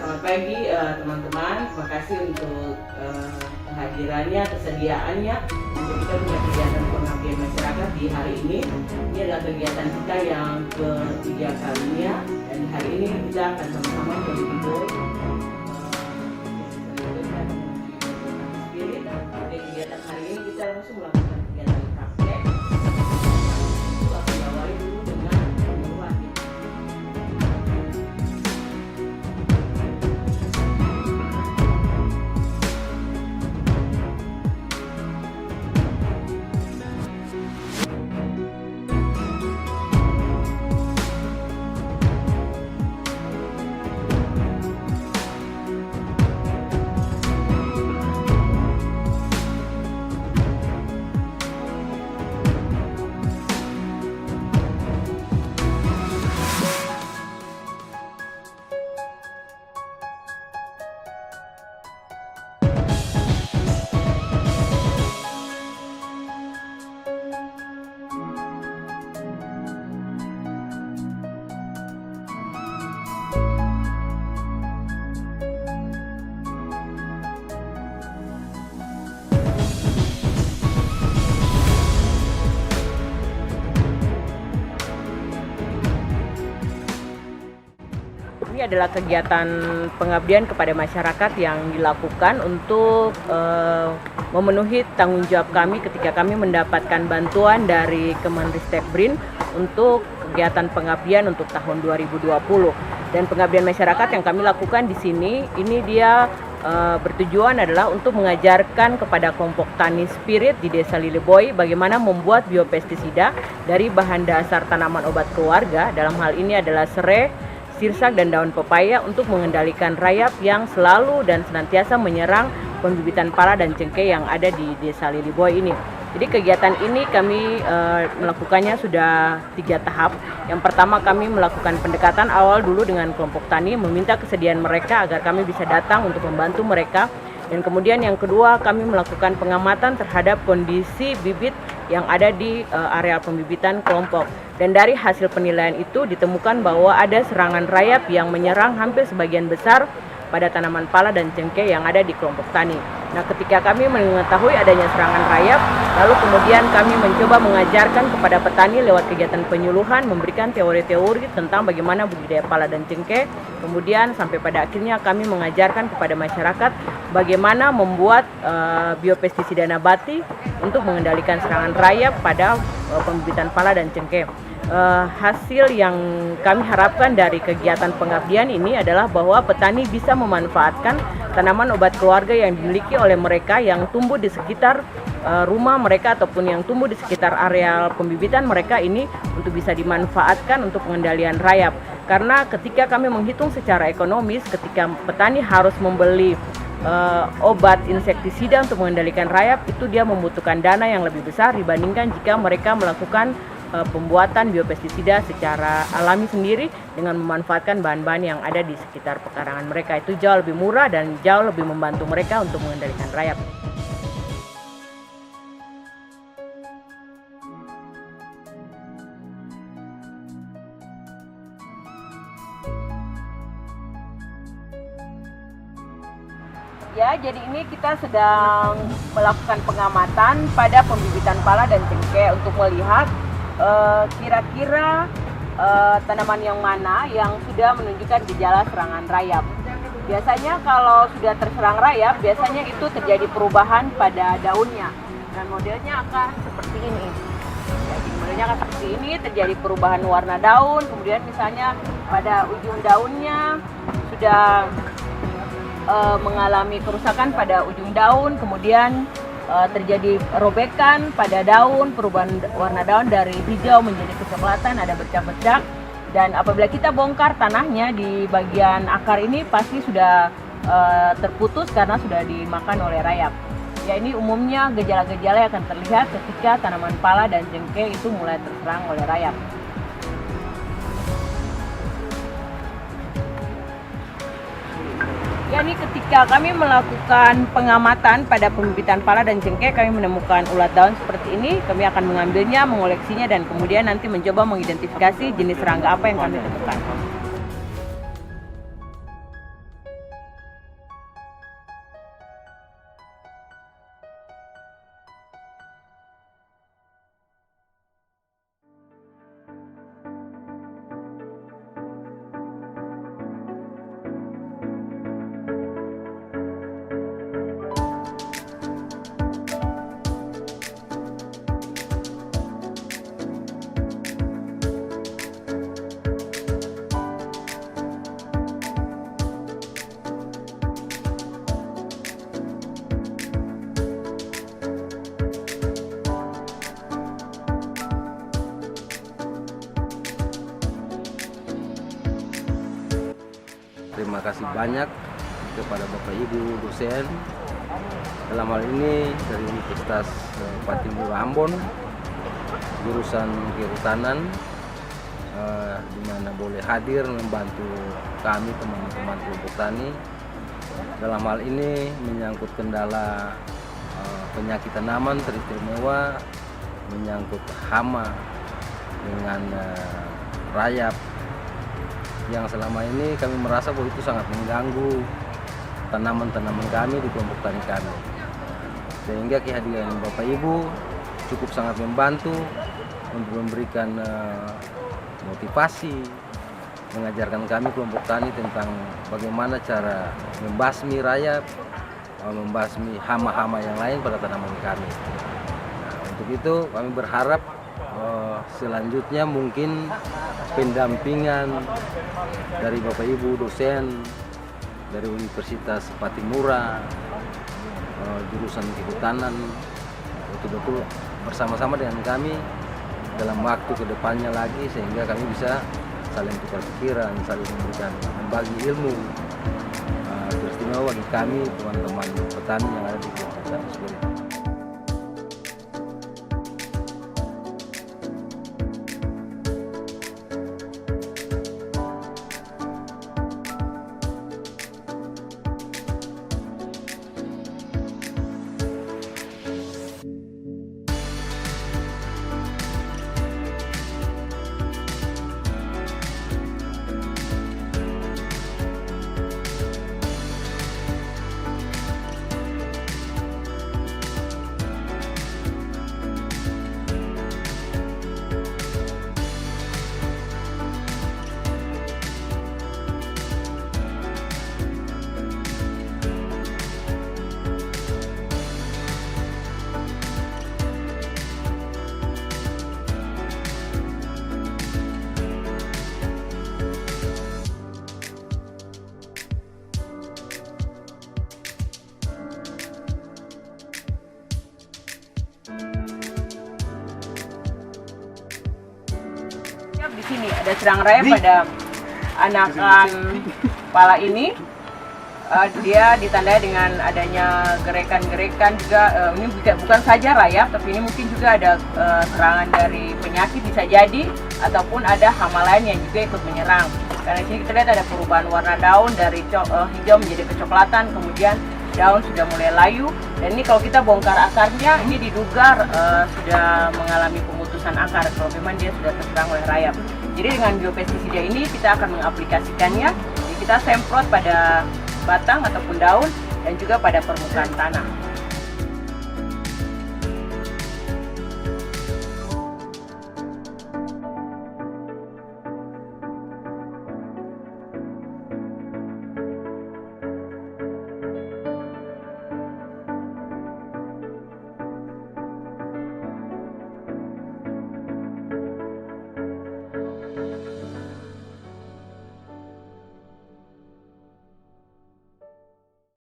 selamat pagi teman-teman. Terima kasih untuk kehadirannya, kesediaannya untuk kita punya kegiatan pengabdian masyarakat di hari ini. Ini adalah kegiatan kita yang ketiga kalinya, dan hari ini kita akan sama-sama berkumpul. Di kegiatan hari ini kita langsung melakukan kegiatan praktek. Aku awali dulu dengan penyuluhan. Ini adalah kegiatan pengabdian kepada masyarakat yang dilakukan untuk memenuhi tanggung jawab kami ketika kami mendapatkan bantuan dari Kemenristek BRIN untuk kegiatan pengabdian untuk tahun 2020. Dan pengabdian masyarakat yang kami lakukan di sini, ini dia bertujuan adalah untuk mengajarkan kepada kelompok tani spirit di Desa Lileboy bagaimana membuat biopestisida dari bahan dasar tanaman obat keluarga. Dalam hal ini adalah serai, sirsak, dan daun pepaya untuk mengendalikan rayap yang selalu dan senantiasa menyerang pembibitan pala dan cengkeh yang ada di Desa Lileboy ini. Jadi kegiatan ini kami melakukannya sudah 3 tahap. Yang pertama, kami melakukan pendekatan awal dulu dengan kelompok tani, meminta kesediaan mereka agar kami bisa datang untuk membantu mereka. Dan kemudian yang kedua, kami melakukan pengamatan terhadap kondisi bibit yang ada di area pembibitan kelompok. Dan dari hasil penilaian itu ditemukan bahwa ada serangan rayap yang menyerang hampir sebagian besar pada tanaman pala dan cengkeh yang ada di kelompok tani. Nah, ketika kami mengetahui adanya serangan rayap, lalu kemudian kami mencoba mengajarkan kepada petani lewat kegiatan penyuluhan, memberikan teori-teori tentang bagaimana budidaya pala dan cengkeh. Kemudian sampai pada akhirnya kami mengajarkan kepada masyarakat bagaimana membuat biopestisida nabati untuk mengendalikan serangan rayap pada pembibitan pala dan cengkeh. Hasil yang kami harapkan dari kegiatan pengabdian ini adalah bahwa petani bisa memanfaatkan tanaman obat keluarga yang dimiliki oleh mereka yang tumbuh di sekitar rumah mereka ataupun yang tumbuh di sekitar areal pembibitan mereka ini untuk bisa dimanfaatkan untuk pengendalian rayap. Karena ketika kami menghitung secara ekonomis, ketika petani harus membeli obat insektisida untuk mengendalikan rayap, itu dia membutuhkan dana yang lebih besar dibandingkan jika mereka melakukan pembuatan biopestisida secara alami sendiri dengan memanfaatkan bahan-bahan yang ada di sekitar pekarangan mereka. Itu jauh lebih murah dan jauh lebih membantu mereka untuk mengendalikan rayap. Ya, jadi ini kita sedang melakukan pengamatan pada pembibitan pala dan cengkeh untuk melihat kira-kira tanaman yang mana yang sudah menunjukkan gejala serangan rayap. Biasanya kalau sudah terserang rayap, biasanya itu terjadi perubahan pada daunnya. Dan modelnya akan seperti ini. Jadi modelnya akan seperti ini, terjadi perubahan warna daun. Kemudian misalnya pada ujung daunnya sudah mengalami kerusakan pada ujung daun, kemudian terjadi robekan pada daun, perubahan warna daun dari hijau menjadi kecoklatan, ada bercak-bercak. Dan apabila kita bongkar tanahnya di bagian akar ini pasti sudah terputus karena sudah dimakan oleh rayap. Ya, ini umumnya gejala-gejala yang akan terlihat ketika tanaman pala dan cengkeh itu mulai terserang oleh rayap. Ya, ini ketika kami melakukan pengamatan pada pembibitan pala dan cengkeh, kami menemukan ulat daun seperti ini. Kami akan mengambilnya, mengoleksinya, dan kemudian nanti mencoba mengidentifikasi jenis serangga apa yang kami temukan. terima kasih banyak kepada Bapak Ibu dosen, dalam hal ini dari Universitas Patimura Ambon, jurusan Kehutanan, di mana boleh hadir membantu kami teman-teman kelompok tani. Dalam hal ini menyangkut kendala penyakit tanaman teristimewa, menyangkut hama dengan rayap yang selama ini kami merasa bahwa itu sangat mengganggu tanaman-tanaman kami di kelompok tani kami. Sehingga kehadiran Bapak Ibu cukup sangat membantu untuk memberikan motivasi, mengajarkan kami kelompok tani tentang bagaimana cara membasmi rayap, membasmi hama-hama yang lain pada tanaman kami. Nah, untuk itu kami berharap selanjutnya mungkin pendampingan dari Bapak Ibu dosen dari Universitas Patimura, jurusan Kehutanan, betul-betul bersama-sama dengan kami dalam waktu kedepannya lagi, sehingga kami bisa saling tukar pikiran, saling membagi ilmu teristimewa bagi kami teman-teman petani yang ada di kelompok tani seperti itu. Di sini ada serang rayap pada anakan pala ini. Dia ditandai dengan adanya gerekan-gerekan juga. Ini bukan saja rayap, tapi ini mungkin juga ada serangan dari penyakit bisa jadi, ataupun ada hama lain yang juga ikut menyerang. Karena di sini kita lihat ada perubahan warna daun dari hijau menjadi kecoklatan, kemudian daun sudah mulai layu. Dan ini kalau kita bongkar akarnya, ini diduga sudah mengalami pemutusan akar kalau memang dia sudah terserang oleh rayap. Jadi dengan biopestisida ini kita akan mengaplikasikannya, jadi kita semprot pada batang ataupun daun dan juga pada permukaan tanah.